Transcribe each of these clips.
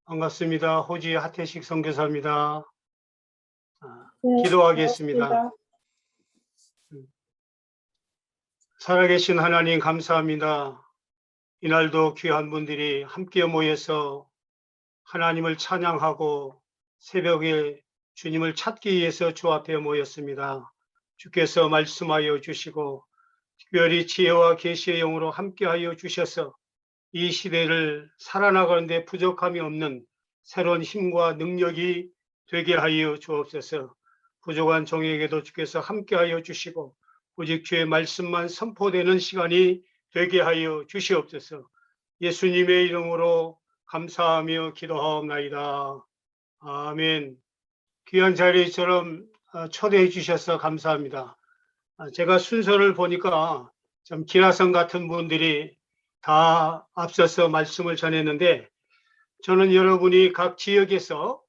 반갑습니다. 호주의 하태식 선교사입니다. 네, 기도하겠습니다. 반갑습니다. 살아계신 하나님 감사합니다. 이날도 귀한 분들이 함께 모여서 하나님을 찬양하고 새벽에 주님을 찾기 위해서 주 앞에 모였습니다. 주께서 말씀하여 주시고 특별히 지혜와 계시의 영으로 함께하여 주셔서 이 시대를 살아나가는 데 부족함이 없는 새로운 힘과 능력이 되게 하여 주옵소서. 부족한 종에게도 주께서 함께하여 주시고 오직 주의 말씀만 선포되는 시간이 되게 하여 주시옵소서. 예수님의 이름으로 감사하며 기도하옵나이다. 아멘. 귀한 자리처럼 초대해 주셔서 감사합니다. 제가 순서를 보니까 좀 기라성 같은 분들이 다 앞서서 말씀을 전했는데, 저는 여러분이 각 지역에서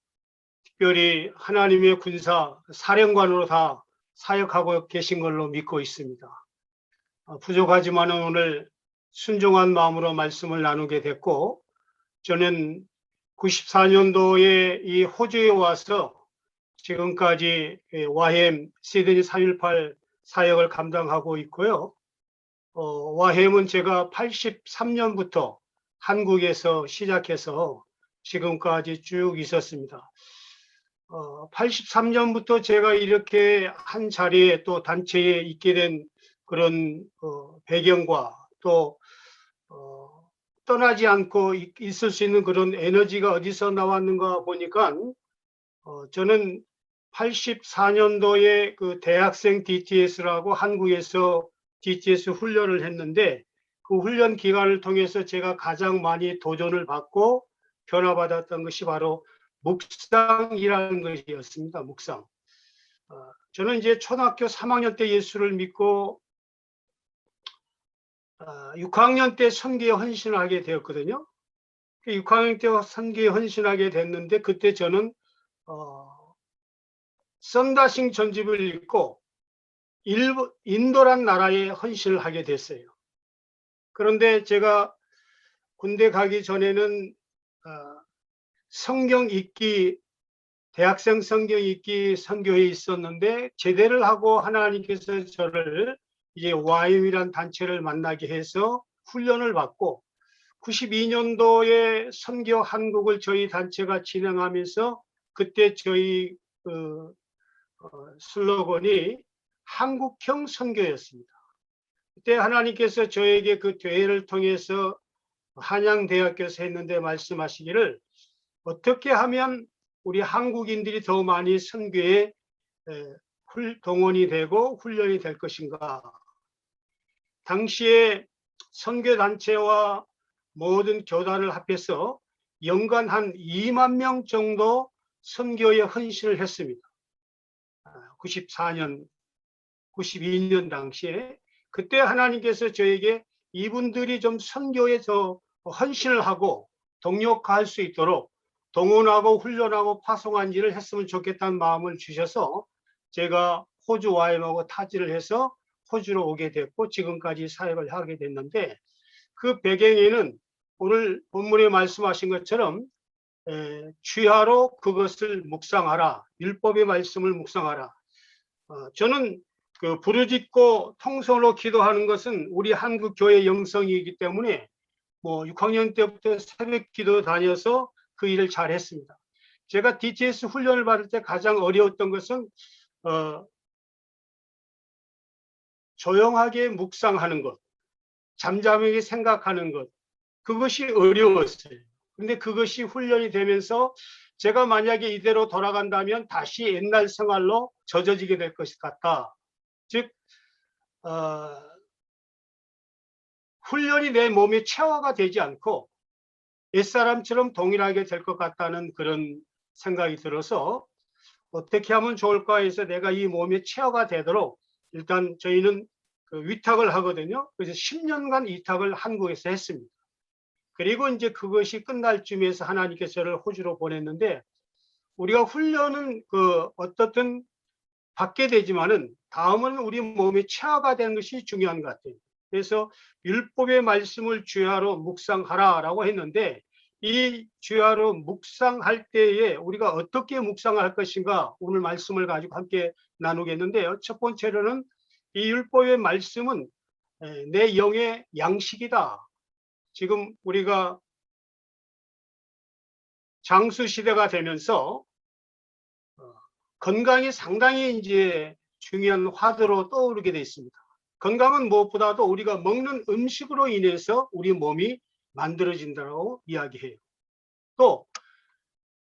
특별히 하나님의 군사 사령관으로 다 사역하고 계신 걸로 믿고 있습니다. 부족하지만 오늘 순종한 마음으로 말씀을 나누게 됐고, 저는 94년도에 이 호주에 와서 지금까지 와햄 시드니 4.18 사역을 감당하고 있고요. 와햄은 제가 83년부터 한국에서 시작해서 지금까지 쭉 있었습니다. 83년부터 제가 이렇게 한 자리에 또 단체에 있게 된 그런 배경과 또 떠나지 않고 있을 수 있는 그런 에너지가 어디서 나왔는가 보니까 저는 84년도에 그 대학생 DTS라고 한국에서 DTS 훈련을 했는데, 그 훈련 기간을 통해서 제가 가장 많이 도전을 받고 변화받았던 것이 바로 묵상이라는 것이었습니다. 묵상. 저는 이제 초등학교 3학년 때 예수를 믿고 6학년 때 선교에 헌신을 하게 되었거든요. 6학년 때 선교에 헌신하게 됐는데, 그때 저는 썬다싱 전집을 읽고 인도란 나라에 헌신을 하게 됐어요. 그런데 제가 군대 가기 전에는 성경 읽기, 대학생 성경 읽기 선교에 있었는데, 제대를 하고 하나님께서 저를 이제 와임이란 단체를 만나게 해서 훈련을 받고 92년도에 선교 한국을 저희 단체가 진행하면서 그때 저희 슬로건이 한국형 선교였습니다. 그때 하나님께서 저에게 그 대회를 통해서 한양대학교에서 했는데 말씀하시기를, 어떻게 하면 우리 한국인들이 더 많이 선교에 동원이 되고 훈련이 될 것인가. 당시에 선교단체와 모든 교단을 합해서 연간 한 2만 명 정도 선교에 헌신을 했습니다. 94년, 92년 당시에. 그때 하나님께서 저에게 이분들이 좀 선교에 더 헌신을 하고 동력화할 수 있도록 동원하고 훈련하고 파송한 일을 했으면 좋겠다는 마음을 주셔서 제가 호주 와임하고 타지를 해서 호주로 오게 됐고 지금까지 사역을 하게 됐는데, 그 배경에는 오늘 본문에 말씀하신 것처럼 취하로 그것을 묵상하라, 율법의 말씀을 묵상하라. 저는 그 부르짖고 통성으로 기도하는 것은 우리 한국 교회 영성이기 때문에 6학년 때부터 새벽 기도 다녀서 그 일을 잘 했습니다. 제가 DTS 훈련을 받을 때 가장 어려웠던 것은 조용하게 묵상하는 것, 잠잠하게 생각하는 것, 그것이 어려웠어요. 근데 그것이 훈련이 되면서 제가 만약에 이대로 돌아간다면 다시 옛날 생활로 젖어지게 될 것 같다. 즉 훈련이 내 몸에 체화가 되지 않고 옛사람처럼 동일하게 될 것 같다는 그런 생각이 들어서 어떻게 하면 좋을까 해서 내가 이 몸에 체화가 되도록 일단 저희는 그 위탁을 하거든요. 그래서 10년간 위탁을 한국에서 했습니다. 그리고 이제 그것이 끝날 쯤에서 하나님께서 저를 호주로 보냈는데, 우리가 훈련은 어떻든 받게 되지만은 다음은 우리 몸에 체화가 되는 것이 중요한 것 같아요. 그래서 율법의 말씀을 주야로 묵상하라라고 했는데, 이 주야로 묵상할 때에 우리가 어떻게 묵상할 것인가 오늘 말씀을 가지고 함께 나누겠는데요. 첫 번째로는 이 율법의 말씀은 내 영의 양식이다. 지금 우리가 장수 시대가 되면서 건강이 상당히 이제 중요한 화두로 떠오르게 되어 있습니다. 건강은 무엇보다도 우리가 먹는 음식으로 인해서 우리 몸이 만들어진다고 이야기해요. 또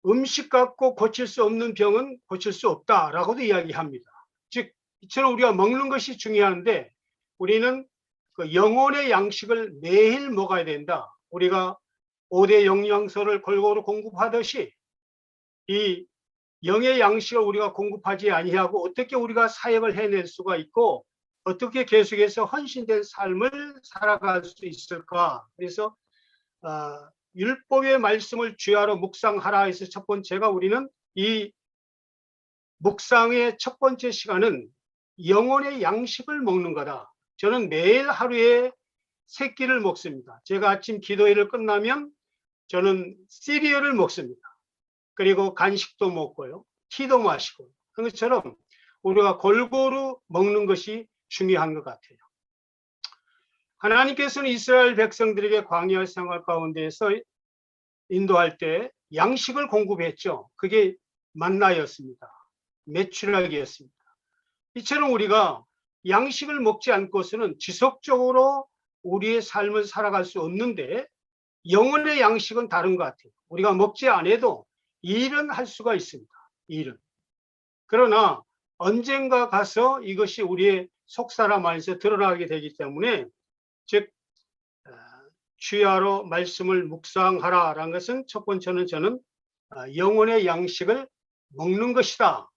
음식 갖고 고칠 수 없는 병은 고칠 수 없다라고도 이야기합니다. 즉 이처럼 우리가 먹는 것이 중요한데 우리는 그 영혼의 양식을 매일 먹어야 된다. 우리가 5대 영양소를 골고루 공급하듯이 이 영의 양식을 우리가 공급하지 아니하고 어떻게 우리가 사역을 해낼 수가 있고 어떻게 계속해서 헌신된 삶을 살아갈 수 있을까. 그래서 율법의 말씀을 주야로 묵상하라 해서 첫 번째가 우리는 이 묵상의 첫 번째 시간은 영혼의 양식을 먹는 거다. 저는 매일 하루에 3끼를 먹습니다. 제가 아침 기도회를 끝나면 저는 시리얼을 먹습니다. 그리고 간식도 먹고요. 티도 마시고. 그런 것처럼 우리가 골고루 먹는 것이 중요한 것 같아요. 하나님께서는 이스라엘 백성들에게 광야 생활 가운데에서 인도할 때 양식을 공급했죠. 그게 만나였습니다. 메추라기였습니다. 이처럼 우리가 양식을 먹지 않고서는 지속적으로 우리의 삶을 살아갈 수 없는데 영혼의 양식은 다른 것 같아요. 우리가 먹지 않아도 일은 할 수가 있습니다. 일은. 그러나 언젠가 가서 이것이 우리의 속사람 안에서 드러나게 되기 때문에 즉 주야로 말씀을 묵상하라라는 것은 첫 번째는 저는 영혼의 양식을 먹는 것이다.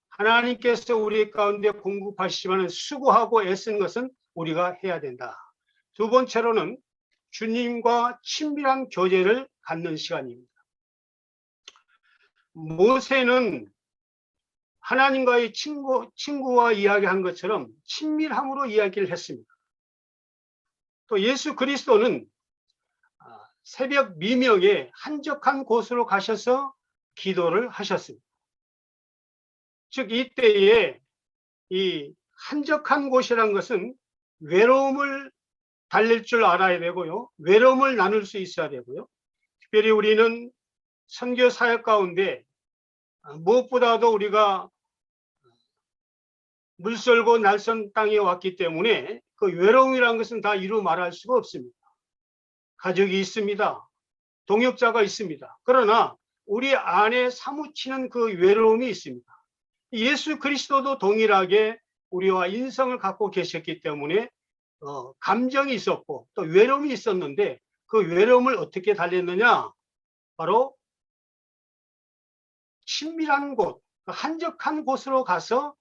하나님께서 우리 가운데 공급하시지만 수고하고 애쓰는 것은 우리가 해야 된다. 두 번째로는 주님과 친밀한 교제를 갖는 시간입니다. 모세는 하나님과의 친구와 이야기한 것처럼 친밀함으로 이야기를 했습니다. 또 예수 그리스도는 새벽 미명에 한적한 곳으로 가셔서 기도를 하셨습니다. 즉 이때에 이 한적한 곳이란 것은 외로움을 달랠 줄 알아야 되고요. 외로움을 나눌 수 있어야 되고요. 특별히 우리는 선교 사역 가운데 무엇보다도 우리가 물설고 날선 땅에 왔기 때문에 그 외로움이라는 것은 다 이루 말할 수가 없습니다. 가족이 있습니다. 동역자가 있습니다. 그러나 우리 안에 사무치는 그 외로움이 있습니다. 예수 그리스도도 동일하게 우리와 인성을 갖고 계셨기 때문에 감정이 있었고 또 외로움이 있었는데 그 외로움을 어떻게 달랬느냐? 바로 친밀한 곳, 한적한 곳으로 가서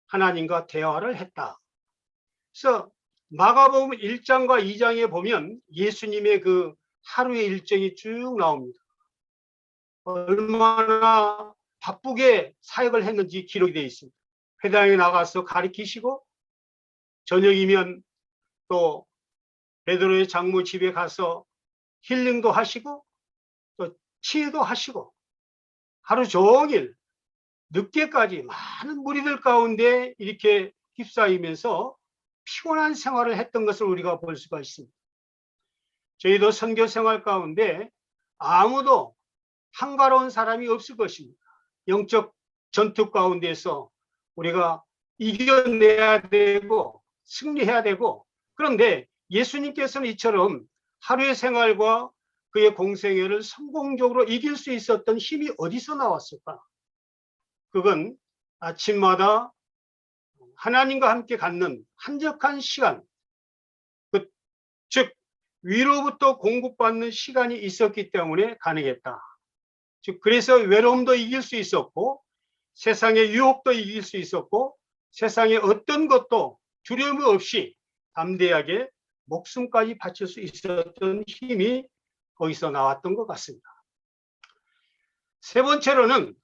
하나님과 대화를 했다. 그래서 마가복음 1장과 2장에 보면 예수님의 그 하루의 일정이 쭉 나옵니다. 얼마나 바쁘게 사역을 했는지 기록이 되어 있습니다. 회당에 나가서 가르치시고 저녁이면 또 베드로의 장모 집에 가서 힐링도 하시고 또 치유도 하시고 하루 종일 늦게까지 많은 무리들 가운데 이렇게 휩싸이면서 피곤한 생활을 했던 것을 우리가 볼 수가 있습니다. 저희도 선교 생활 가운데 아무도 한가로운 사람이 없을 것입니다. 영적 전투 가운데서 우리가 이겨내야 되고 승리해야 되고 그런데 예수님께서는 이처럼 하루의 생활과 그의 공생애를 성공적으로 이길 수 있었던 힘이 어디서 나왔을까? 그건 아침마다 하나님과 함께 갖는 한적한 시간, 즉 위로부터 공급받는 시간이 있었기 때문에 가능했다. 즉 그래서 외로움도 이길 수 있었고 세상의 유혹도 이길 수 있었고 세상의 어떤 것도 두려움 없이 담대하게 목숨까지 바칠 수 있었던 힘이 거기서 나왔던 것 같습니다. 세 번째로는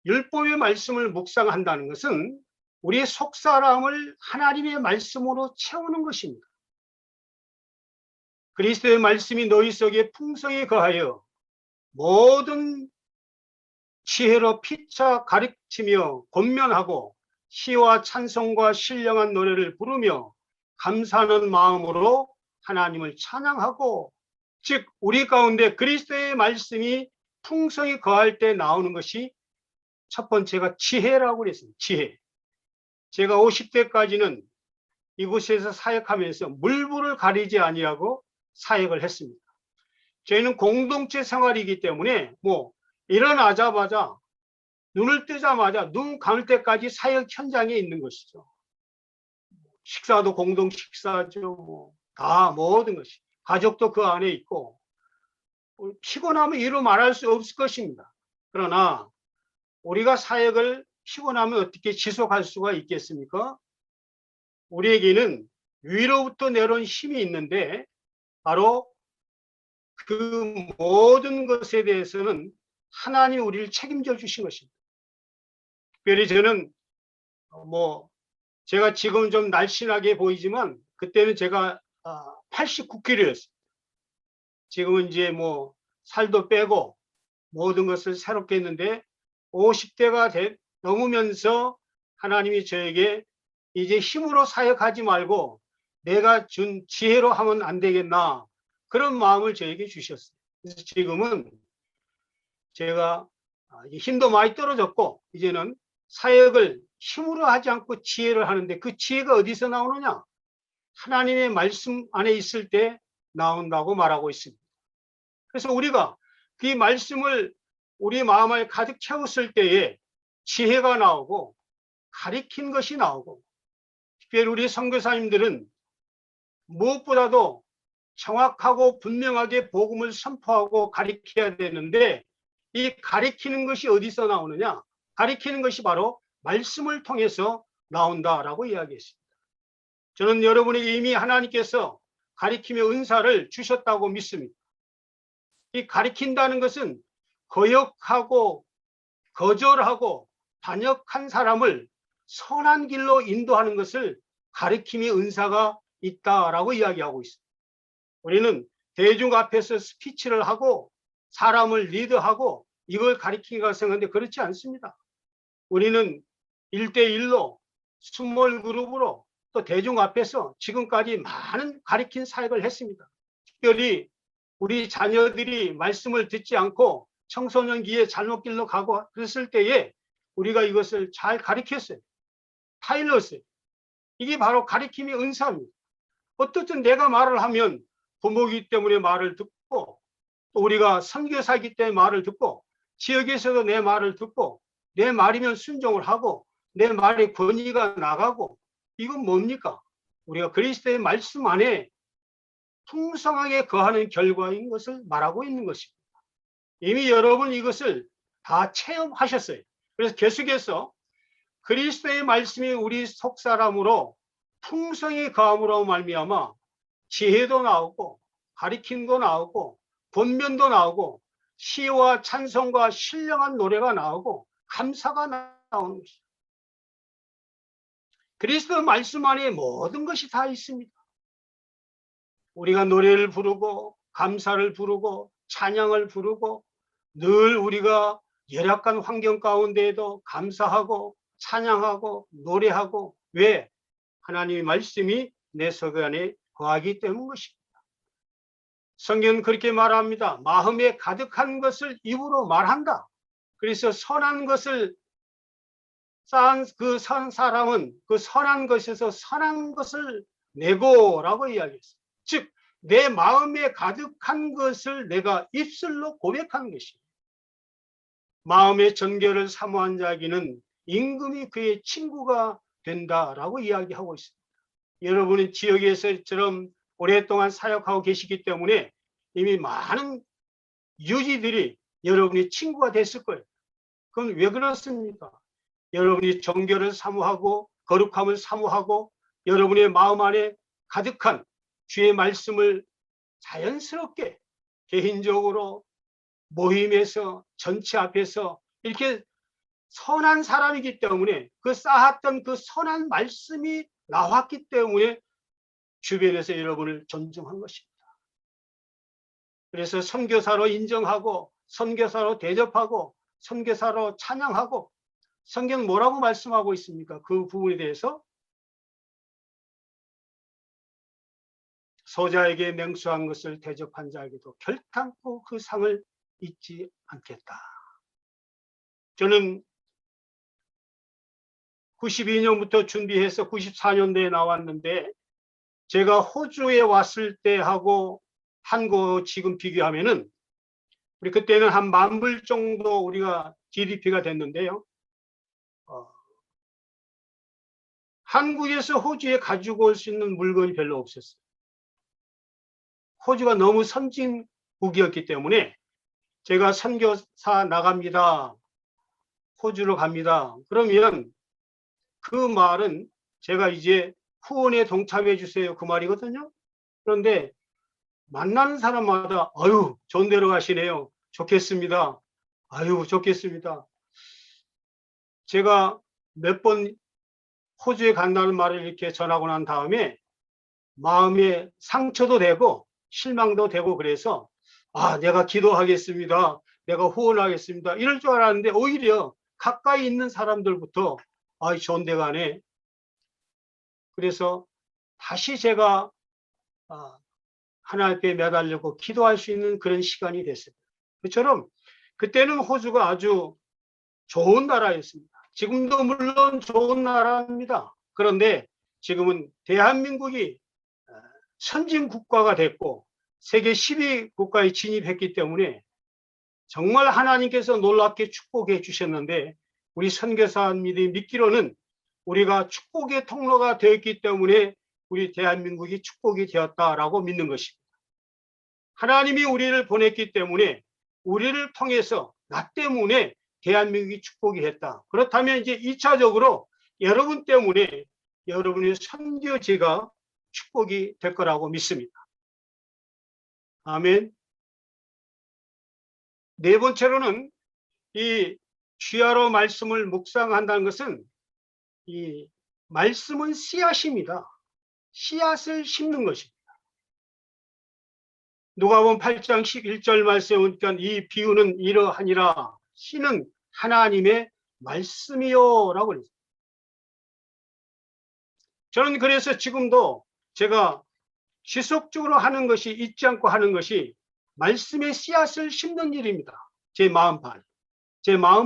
율법의 말씀을 묵상한다는 것은 우리의 속사람을 하나님의 말씀으로 채우는 것입니다. 그리스도의 말씀이 너희 속에 풍성히 거하여 모든 지혜로 피차 가르치며 권면하고 시와 찬송과 신령한 노래를 부르며 감사하는 마음으로 하나님을 찬양하고, 즉 우리 가운데 그리스도의 말씀이 풍성히 거할 때 나오는 것이 첫 번째가 지혜라고 그랬습니다. 지혜. 제가 50대까지는 이곳에서 사역하면서 물불을 가리지 아니하고 사역을 했습니다. 저희는 공동체 생활이기 때문에 일어나자마자 눈을 뜨자마자 눈 감을 때까지 사역 현장에 있는 것이죠. 식사도 공동 식사죠. 다 모든 것이. 가족도 그 안에 있고, 피곤하면 이루 말할 수 없을 것입니다. 그러나 우리가 사역을 피곤하면 어떻게 지속할 수가 있겠습니까? 우리에게는 위로부터 내려온 힘이 있는데, 바로 그 모든 것에 대해서는 하나님이 우리를 책임져 주신 것입니다. 특별히 저는 제가 지금 좀 날씬하게 보이지만 그때는 제가 89kg였습니다. 지금은 이제 살도 빼고 모든 것을 새롭게 했는데, 50대가 넘으면서 하나님이 저에게 이제 힘으로 사역하지 말고 내가 준 지혜로 하면 안 되겠나, 그런 마음을 저에게 주셨어요. 그래서 지금은 제가 힘도 많이 떨어졌고 이제는 사역을 힘으로 하지 않고 지혜를 하는데, 그 지혜가 어디서 나오느냐? 하나님의 말씀 안에 있을 때 나온다고 말하고 있습니다. 그래서 우리가 그 말씀을 우리 마음을 가득 채웠을 때에 지혜가 나오고 가리킨 것이 나오고, 특별히 우리 선교사님들은 무엇보다도 정확하고 분명하게 복음을 선포하고 가리켜야 되는데, 이 가리키는 것이 어디서 나오느냐? 가리키는 것이 바로 말씀을 통해서 나온다라고 이야기했습니다. 저는 여러분에게 이미 하나님께서 가리킴의 은사를 주셨다고 믿습니다. 이 가리킨다는 것은 거역하고 거절하고 반역한 사람을 선한 길로 인도하는 것을 가리킴의 은사가 있다라고 이야기하고 있습니다. 우리는 대중 앞에서 스피치를 하고 사람을 리드하고 이걸 가리키기가 생각하는데 그렇지 않습니다. 우리는 1대1로 스몰 그룹으로 또 대중 앞에서 지금까지 많은 가리킨 사역을 했습니다. 특별히 우리 자녀들이 말씀을 듣지 않고 청소년기에 잘못 길로 가고 그랬을 때에 우리가 이것을 잘 가리켰어요. 타일렀어요. 이게 바로 가리킴의 은사입니다. 어떻든 내가 말을 하면 부모이기 때문에 말을 듣고, 또 우리가 선교사이기 때문에 말을 듣고, 지역에서도 내 말을 듣고, 내 말이면 순종을 하고 내 말에 권위가 나가고, 이건 뭡니까? 우리가 그리스도의 말씀 안에 풍성하게 거하는 결과인 것을 말하고 있는 것입니다. 이미 여러분 이것을 다 체험하셨어요. 그래서 계속해서 그리스도의 말씀이 우리 속사람으로 풍성히 거함으로 말미암아 지혜도 나오고 가리킴도 나오고 권면도 나오고 시와 찬송과 신령한 노래가 나오고 감사가 나오는 것이죠. 그리스도 말씀 안에 모든 것이 다 있습니다. 우리가 노래를 부르고 감사를 부르고 찬양을 부르고 늘 우리가 열악한 환경 가운데에도 감사하고 찬양하고 노래하고, 왜? 하나님의 말씀이 내 속 안에 거하기 때문 것입니다. 성경은 그렇게 말합니다. 마음에 가득한 것을 입으로 말한다. 그래서 선한 것을 쌓은 그 선 사람은 그 선한 것에서 선한 것을 내고라고 이야기했어요. 즉 내 마음에 가득한 것을 내가 입술로 고백하는 것입니다. 마음의 전결을 사모한 자에게는 임금이 그의 친구가 된다라고 이야기하고 있습니다. 여러분은 지역에서처럼 오랫동안 사역하고 계시기 때문에 이미 많은 유지들이 여러분의 친구가 됐을 거예요. 그럼 왜 그렇습니까? 여러분이 정결을 사모하고 거룩함을 사모하고 여러분의 마음 안에 가득한 주의 말씀을 자연스럽게 개인적으로 모임에서 전체 앞에서 이렇게 선한 사람이기 때문에 그 쌓았던 그 선한 말씀이 나왔기 때문에 주변에서 여러분을 존중한 것입니다. 그래서 선교사로 인정하고 선교사로 대접하고 선교사로 찬양하고 성경 뭐라고 말씀하고 있습니까? 그 부분에 대해서 소자에게 맹수한 것을 대접한 자에게도 결탄코 그 상을 잊지 않겠다. 저는 92년부터 준비해서 94년도에 나왔는데 제가 호주에 왔을 때하고 한국 지금 비교하면은 우리 그때는 한 10,000불 정도 우리가 GDP가 됐는데요. 한국에서 호주에 가지고 올 수 있는 물건이 별로 없었어요. 호주가 너무 선진국이었기 때문에 제가 선교사 나갑니다. 호주로 갑니다. 그러면 그 말은 제가 이제 후원에 동참해 주세요. 그 말이거든요. 그런데 만나는 사람마다 아유 좋은 데로 가시네요. 좋겠습니다. 아유 좋겠습니다. 제가 몇 번 호주에 간다는 말을 이렇게 전하고 난 다음에 마음에 상처도 되고 실망도 되고 그래서 아 내가 기도하겠습니다. 내가 후원하겠습니다. 이럴 줄 알았는데 오히려 가까이 있는 사람들부터 아 좋은 데 가네. 그래서 다시 제가 하나님 앞에 매달리고 기도할 수 있는 그런 시간이 됐습니다. 그처럼 그때는 호주가 아주 좋은 나라였습니다. 지금도 물론 좋은 나라입니다. 그런데 지금은 대한민국이 선진 국가가 됐고 세계 10위 국가에 진입했기 때문에 정말 하나님께서 놀랍게 축복해 주셨는데 우리 선교사님들이 믿기로는 우리가 축복의 통로가 되었기 때문에 우리 대한민국이 축복이 되었다라고 믿는 것입니다. 하나님이 우리를 보냈기 때문에 우리를 통해서 나 때문에 대한민국이 축복이 됐다. 그렇다면 이제 2차적으로 여러분 때문에 여러분의 선교지가 축복이 될 거라고 믿습니다. 아멘. 네 번째로는 이 주야로 말씀을 묵상한다는 것은 이 말씀은 씨앗입니다. 씨앗을 심는 것입니다. 누가복음 8장 11절 말씀에 보니까 이 비유는 이러하니라. 씨는 하나님의 말씀이요 라고 그랬어요. 저는 그래서 지금도 제가 지속적으로 하는 것이 잊지 않고 하는 것이 말씀의 씨앗을 심는 일입니다. 제 마음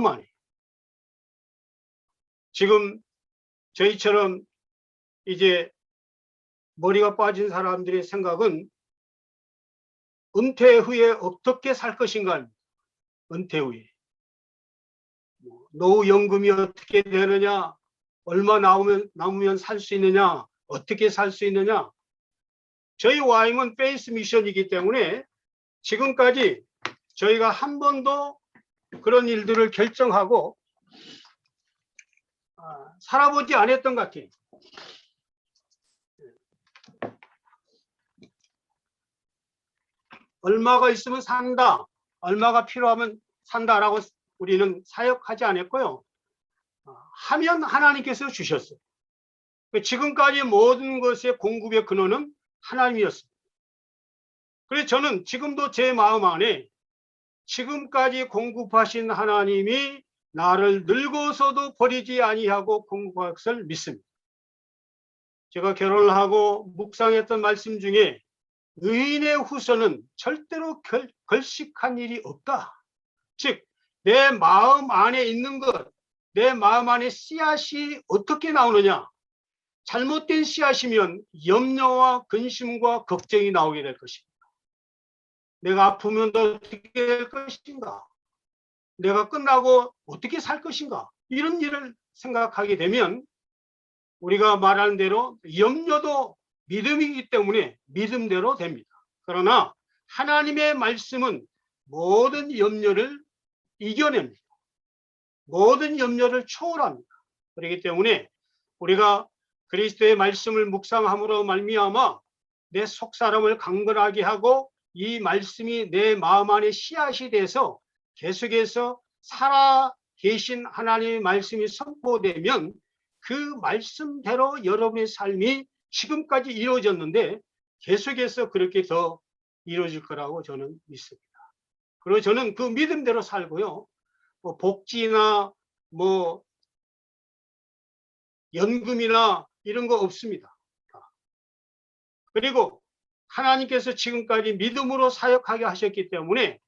안에. 지금 저희처럼 이제 머리가 빠진 사람들의 생각은 은퇴 후에 어떻게 살 것인가. 은퇴 후에 노후연금이 어떻게 되느냐, 얼마 남으면 살 수 있느냐, 어떻게 살 수 있느냐. 저희 와임은 페이스 미션이기 때문에 지금까지 저희가 한 번도 그런 일들을 결정하고 살아보지 않았던 것 같아요. 얼마가 있으면 산다, 얼마가 필요하면 산다라고 우리는 사역하지 않았고요. 하면 하나님께서 주셨어요. 지금까지 모든 것의 공급의 근원은 하나님이었습니다. 그래서 저는 지금도 제 마음 안에 지금까지 공급하신 하나님이 나를 늙어서도 버리지 아니하고 공급할 것을 믿습니다. 제가 결혼을 하고 묵상했던 말씀 중에 의인의 후손은 절대로 걸식한 일이 없다. 즉 내 마음 안에 있는 것, 내 마음 안에 씨앗이 어떻게 나오느냐. 잘못된 씨앗이면 염려와 근심과 걱정이 나오게 될 것입니다. 내가 아프면 어떻게 될 것인가? 내가 끝나고 어떻게 살 것인가? 이런 일을 생각하게 되면 우리가 말하는 대로 염려도 믿음이기 때문에 믿음대로 됩니다. 그러나 하나님의 말씀은 모든 염려를 이겨냅니다. 모든 염려를 초월합니다. 그렇기 때문에 우리가 그리스도의 말씀을 묵상함으로 말미암아 내 속사람을 강건하게 하고 이 말씀이 내 마음 안에 씨앗이 돼서 계속해서 살아 계신 하나님의 말씀이 선포되면 그 말씀대로 여러분의 삶이 지금까지 이루어졌는데 계속해서 그렇게 더 이루어질 거라고 저는 믿습니다. 그리고 저는 그 믿음대로 살고요. 뭐 복지나 뭐 연금이나 이런 거 없습니다. 그리고 하나님께서 지금까지 믿음으로 사역하게 하셨기 때문에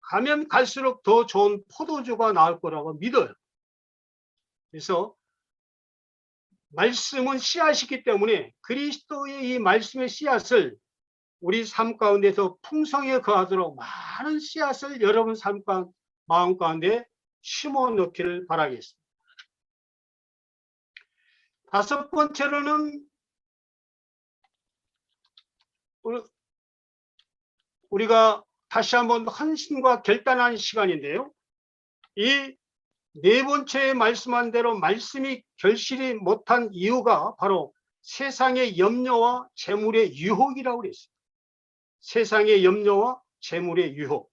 가면 갈수록 더 좋은 포도주가 나올 거라고 믿어요. 그래서 말씀은 씨앗이기 때문에 그리스도의 이 말씀의 씨앗을 우리 삶 가운데서 풍성히 거하도록 많은 씨앗을 여러분 삶 가운데, 마음 가운데 심어 넣기를 바라겠습니다. 다섯 번째로는 우리가 다시 한번 헌신과 결단하는 시간인데요. 이 네 번째 말씀한 대로 말씀이 결실이 못한 이유가 바로 세상의 염려와 재물의 유혹이라고 그랬어요. 세상의 염려와 재물의 유혹.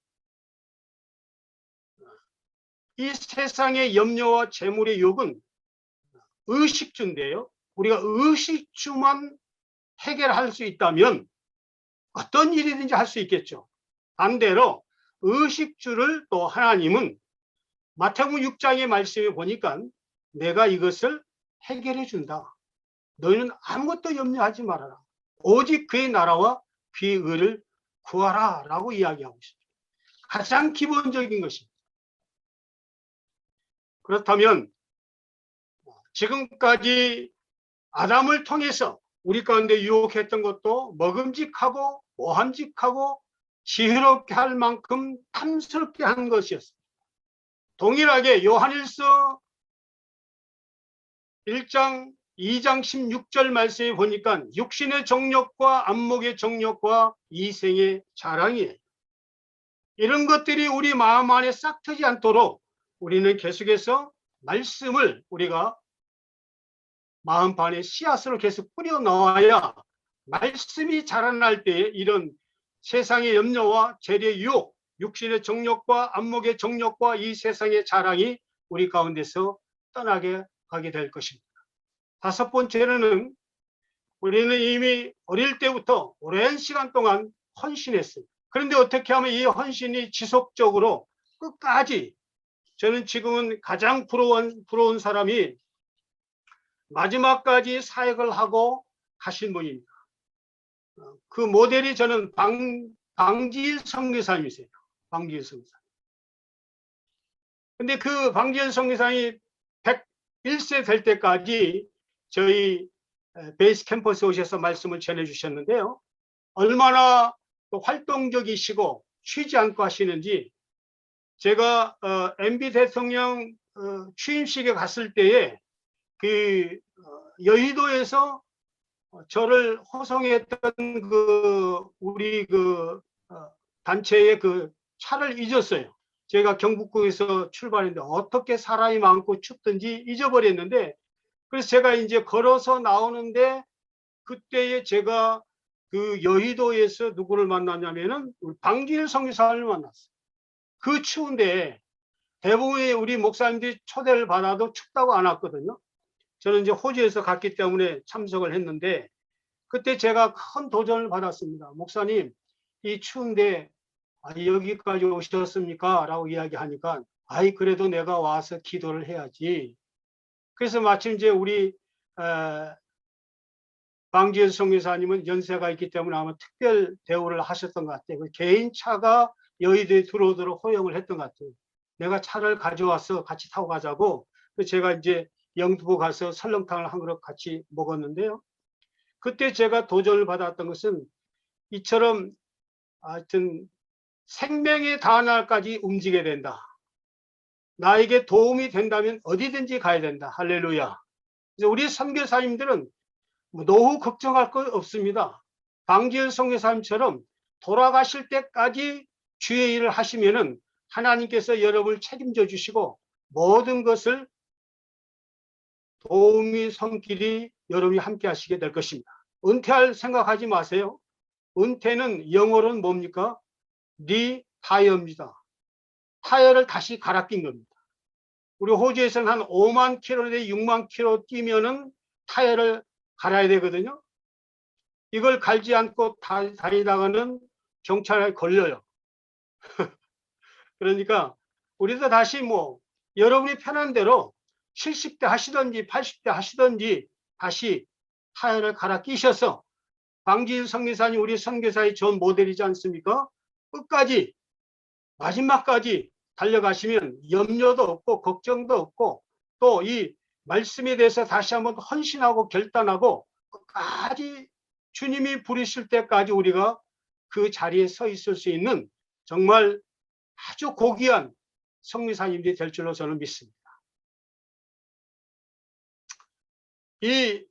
이 세상의 염려와 재물의 유혹은 의식주인데요. 우리가 의식주만 해결할 수 있다면 어떤 일이든지 할 수 있겠죠. 반대로 의식주를 또 하나님은 마태복음 6장의 말씀에 보니까 내가 이것을 해결해 준다. 너희는 아무것도 염려하지 말아라. 오직 그의 나라와 그의 의를 구하라 라고 이야기하고 있습니다. 가장 기본적인 것입니다. 그렇다면 지금까지 아담을 통해서 우리 가운데 유혹했던 것도 먹음직하고 모함직하고 지혜롭게 할 만큼 탐스럽게 한 것이었습니다. 동일하게 요한일서 1장 2장 16절 말씀에 보니까 육신의 정욕과 안목의 정욕과 이생의 자랑이에요. 이런 것들이 우리 마음 안에 싹 트지 않도록 우리는 계속해서 말씀을 우리가 마음판에 씨앗으로 계속 뿌려 넣어야 말씀이 자라날 때 이런 세상의 염려와 재리의 유혹, 육신의 정욕과 안목의 정욕과 이 세상의 자랑이 우리 가운데서 떠나게 하게 될 것입니다. 다섯 번째로는 우리는 이미 어릴 때부터 오랜 시간 동안 헌신했어요. 그런데 어떻게 하면 이 헌신이 지속적으로 끝까지, 저는 지금은 가장 부러운 사람이 마지막까지 사역을 하고 가신 분입니다. 그 모델이 저는 방지일 선교사님이세요. 방지일 선교사. 근데 그 방지일 선교사님이 101세 될 때까지 저희 베이스 캠퍼스에 오셔서 말씀을 전해 주셨는데요. 얼마나 활동적이시고 쉬지 않고 하시는지, 제가 MB 대통령 취임식에 갔을 때에 그 여의도에서 저를 호송했던 우리 단체의 그 차를 잊었어요. 제가 경북궁에서 출발했는데 어떻게 사람이 많고 춥든지 잊어버렸는데, 그래서 제가 이제 걸어서 나오는데 그때에 제가 그 여의도에서 누구를 만났냐면은 방지일 선교사를 만났어요. 그 추운데 대부분의 우리 목사님들이 초대를 받아도 춥다고 안 왔거든요. 저는 이제 호주에서 갔기 때문에 참석을 했는데, 그때 제가 큰 도전을 받았습니다. 목사님, 이 추운데 여기까지 오셨습니까? 라고 이야기하니까, 그래도 내가 와서 기도를 해야지. 그래서 마침 이제 우리 방지현 선교사님은 연세가 있기 때문에 아마 특별 대우를 하셨던 것 같아요. 그 개인 차가 여의도에 들어오도록 허용을 했던 것 같아요. 내가 차를 가져와서 같이 타고 가자고. 제가 이제 영등포 가서 설렁탕을 한 그릇 같이 먹었는데요. 그때 제가 도전을 받았던 것은 이처럼 하여튼 생명의 다날까지 움직여야 된다. 나에게 도움이 된다면 어디든지 가야 된다. 할렐루야. 그래서 우리 선교사님들은 노후 걱정할 것 없습니다. 방지현 선교사님처럼 돌아가실 때까지 주의 일을 하시면은 하나님께서 여러분을 책임져 주시고 모든 것을 도움이 손길이 여러분이 함께 하시게 될 것입니다. 은퇴할 생각하지 마세요. 은퇴는 영어로는 뭡니까? 리타이어입니다. 타이어를 다시 갈아 낀 겁니다. 우리 호주에서는 한 5만 킬로 내지 6만 킬로 뛰면은 타이어를 갈아야 되거든요. 이걸 갈지 않고 다니다가는 경찰에 걸려요. 그러니까 우리도 다시 여러분이 편한 대로 70대 하시든지 80대 하시든지 다시 타이어를 갈아 끼셔서 방지인 선교사님 우리 선교사의 전 모델이지 않습니까? 끝까지 마지막까지 달려가시면 염려도 없고 걱정도 없고 또 이 말씀에 대해서 다시 한번 헌신하고 결단하고 끝까지 주님이 부르실 때까지 우리가 그 자리에 서 있을 수 있는 정말 아주 고귀한 선교사님들이 될 줄로 저는 믿습니다. 이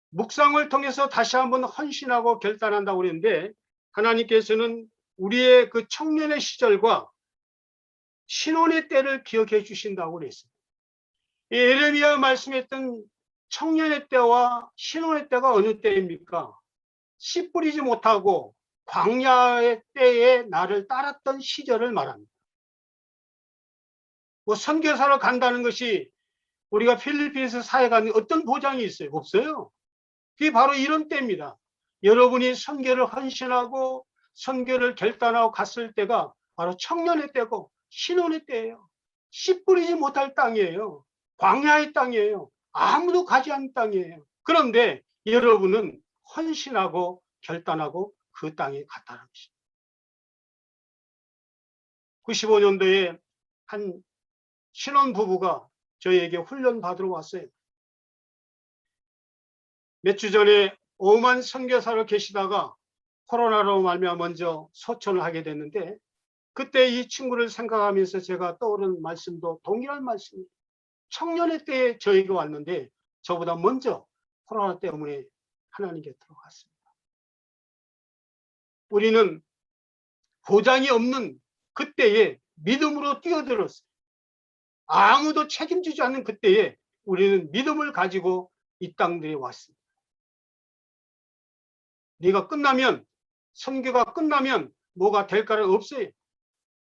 묵상을 통해서 다시 한번 헌신하고 결단한다고 그랬는데 하나님께서는 우리의 그 청년의 시절과 신혼의 때를 기억해 주신다고 그랬습니다. 예레미야 말씀했던 청년의 때와 신혼의 때가 어느 때입니까? 씨 뿌리지 못하고 광야의 때에 나를 따랐던 시절을 말합니다. 선교사로 간다는 것이 우리가 필리핀에서 사회 가는 어떤 보장이 있어요? 없어요. 그게 바로 이런 때입니다. 여러분이 선교를 헌신하고 선교를 결단하고 갔을 때가 바로 청년의 때고 신혼의 때예요. 씨 뿌리지 못할 땅이에요. 광야의 땅이에요. 아무도 가지 않는 땅이에요. 그런데 여러분은 헌신하고 결단하고 그 땅에 갔다는 것입니다. 95년도에 한 신혼부부가 저에게 훈련 받으러 왔어요. 몇 주 전에 오만 선교사로 계시다가 코로나로 말미암아 먼저 소천을 하게 됐는데 그때 이 친구를 생각하면서 제가 떠오른 말씀도 동일한 말씀입니다. 청년의 때에 저희가 왔는데 저보다 먼저 코로나 때문에 하나님께 들어갔습니다. 우리는 보장이 없는 그때에 믿음으로 뛰어들었어요. 아무도 책임지지 않는 그때에 우리는 믿음을 가지고 이 땅들에 왔습니다. 네가 끝나면 선교가 끝나면 뭐가 될까는 없어요.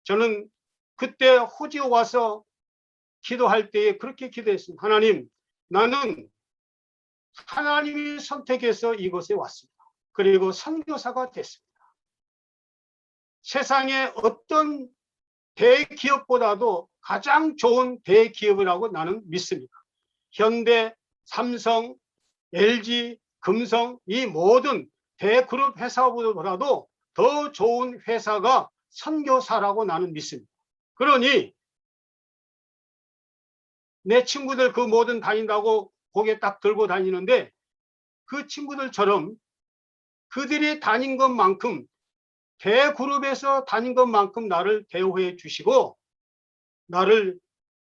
저는 그때 호주에 와서 기도할 때에 그렇게 기도했습니다. 하나님, 나는 하나님이 선택해서 이곳에 왔습니다. 그리고 선교사가 됐습니다. 세상에 어떤 대기업보다도 가장 좋은 대기업이라고 나는 믿습니다. 현대, 삼성, LG, 금성 이 모든 대그룹 회사보다도 더 좋은 회사가 선교사라고 나는 믿습니다. 그러니 내 친구들 그 모든 다닌다고 고개 딱 들고 다니는데 그 친구들처럼 그들이 다닌 것만큼 대그룹에서 다닌 것만큼 나를 대우해 주시고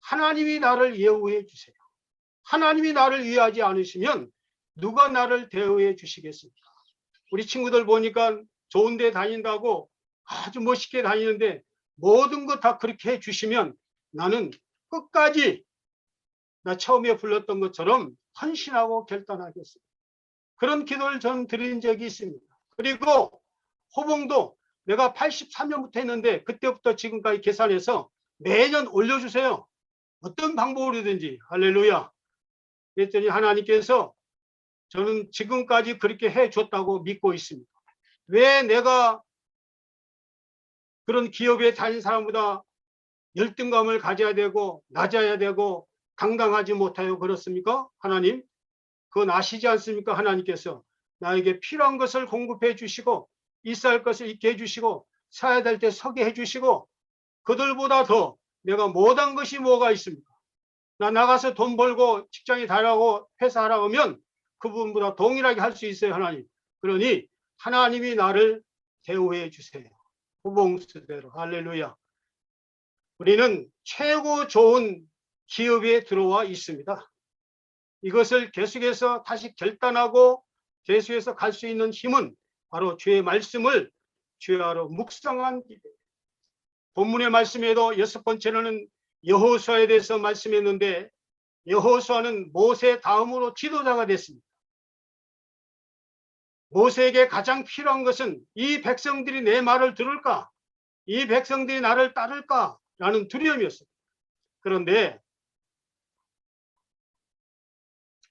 하나님이 나를 예우해 주세요. 하나님이 나를 위하지 않으시면 누가 나를 대우해 주시겠습니까? 우리 친구들 보니까 좋은 데 다닌다고 아주 멋있게 다니는데 모든 것 다 그렇게 해 주시면 나는 끝까지 나 처음에 불렀던 것처럼 헌신하고 결단하겠습니다. 그런 기도를 저는 드린 적이 있습니다. 그리고 호봉도 내가 83년부터 했는데 그때부터 지금까지 계산해서 매년 올려주세요. 어떤 방법으로든지. 할렐루야. 그랬더니 하나님께서 저는 지금까지 그렇게 해줬다고 믿고 있습니다. 왜 내가 그런 기업에 다닌 사람보다 열등감을 가져야 되고 낮아야 되고 당당하지 못하여 그렇습니까? 하나님, 그건 아시지 않습니까? 하나님께서 나에게 필요한 것을 공급해 주시고 있어야 할 것을 있게 해주시고 서야 될 때 서게 해주시고 그들보다 더 내가 못한 것이 뭐가 있습니까? 나 나가서 돈 벌고 직장에 다니고 회사 하라고 하면 그분보다 동일하게 할 수 있어요. 하나님. 그러니 하나님이 나를 대우해 주세요. 호봉수대로. 할렐루야. 우리는 최고 좋은 기업에 들어와 있습니다. 이것을 계속해서 다시 결단하고 계속해서 갈 수 있는 힘은 바로 주의 말씀을 주야로 묵상한 기도. 본문의 말씀에도 6번째로는 여호수아에 대해서 말씀했는데 여호수아는 모세 다음으로 지도자가 됐습니다. 모세에게 가장 필요한 것은 이 백성들이 내 말을 들을까? 이 백성들이 나를 따를까? 라는 두려움이었습니다. 그런데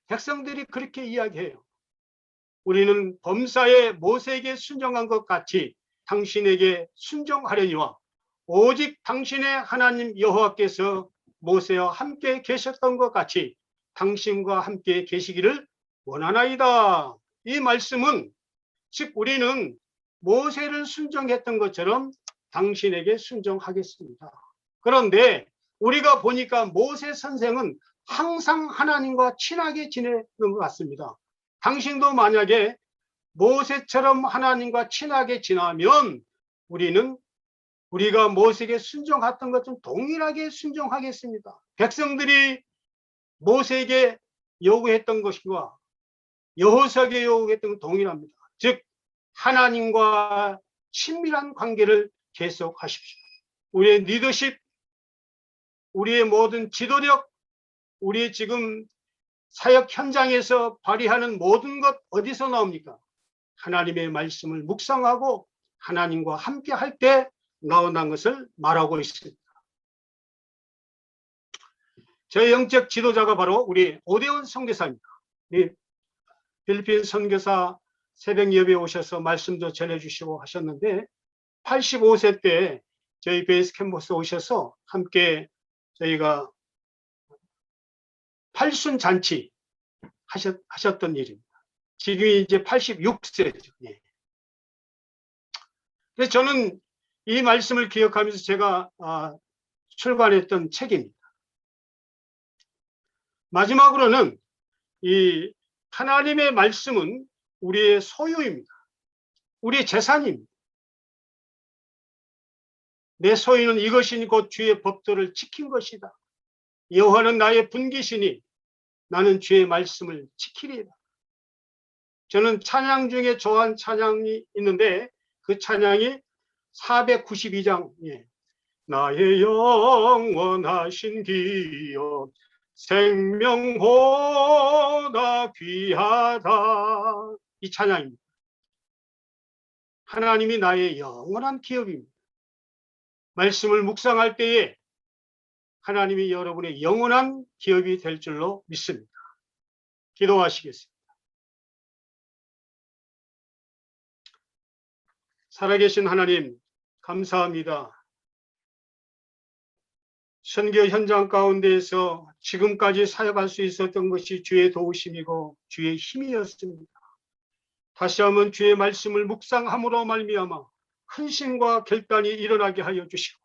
백성들이 그렇게 이야기해요. 우리는 범사에 모세에게 순종한 것 같이 당신에게 순종하려니와 오직 당신의 하나님 여호와께서 모세와 함께 계셨던 것 같이 당신과 함께 계시기를 원하나이다. 이 말씀은 즉 우리는 모세를 순종했던 것처럼 당신에게 순종하겠습니다. 그런데 우리가 보니까 모세 선생은 항상 하나님과 친하게 지내는 것 같습니다. 당신도 만약에 모세처럼 하나님과 친하게 지나면 우리가 모세에게 순종했던 것처럼 동일하게 순종하겠습니다. 백성들이 모세에게 요구했던 것과 여호수아에게 요구했던 것 동일합니다. 즉 하나님과 친밀한 관계를 계속하십시오. 우리의 리더십, 우리의 모든 지도력, 우리의 지금 사역 현장에서 발휘하는 모든 것 어디서 나옵니까? 하나님의 말씀을 묵상하고 하나님과 함께 할 때 나온다는 것을 말하고 있습니다. 저의 영적 지도자가 바로 우리 오대원 선교사입니다. 필리핀 선교사 새벽 예배에 오셔서 말씀도 전해주시고 하셨는데 85세 때 저희 베이스 캠퍼스 오셔서 함께 저희가 팔순 잔치 하셨던 일입니다. 지금이 이제 86세죠. 예. 그래서 저는 이 말씀을 기억하면서 제가 출간했던 책입니다. 마지막으로는 이 하나님의 말씀은 우리의 소유입니다. 우리의 재산입니다. 내 소유는 이것이니 곧 주의 법도를 지킨 것이다. 여호와는 나의 분기시니 나는 주의 말씀을 지키리라. 저는 찬양 중에 좋아하는 찬양이 있는데 그 찬양이 492장 나의 영원하신 기업 생명보다 귀하다. 이 찬양입니다. 하나님이 나의 영원한 기업입니다. 말씀을 묵상할 때에 하나님이 여러분의 영원한 기업이 될 줄로 믿습니다. 기도하시겠습니다. 살아계신 하나님 감사합니다. 선교 현장 가운데에서 지금까지 사역할 수 있었던 것이 주의 도우심이고 주의 힘이었습니다. 다시 한번 주의 말씀을 묵상함으로 말미암아 헌신과 결단이 일어나게 하여 주시고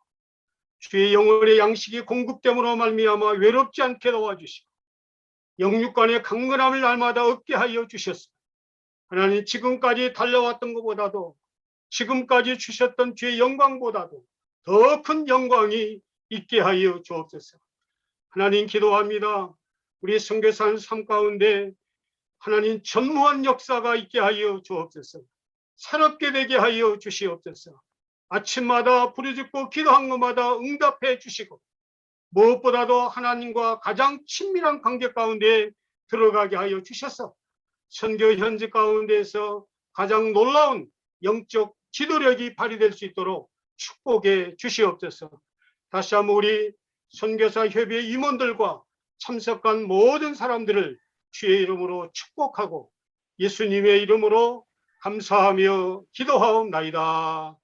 주의 영혼의 양식이 공급됨으로 말미암아 외롭지 않게 도와주시고 영육간의 강건함을 날마다 얻게 하여 주셨습니다. 하나님 지금까지 달려왔던 것보다도 지금까지 주셨던 주의 영광보다도 더 큰 영광이 있게 하여 주옵소서. 하나님 기도합니다. 우리 선교사 삶 가운데 하나님 전무한 역사가 있게 하여 주옵소서. 새롭게 되게 하여 주시옵소서. 아침마다 부르짖고 기도한 것마다 응답해 주시고 무엇보다도 하나님과 가장 친밀한 관계 가운데 들어가게 하여 주셔서 선교 현지 가운데에서 가장 놀라운 영적 지도력이 발휘될 수 있도록 축복해 주시옵소서. 다시 한번 우리 선교사 협의회 임원들과 참석한 모든 사람들을 주의 이름으로 축복하고 예수님의 이름으로 감사하며 기도하옵나이다.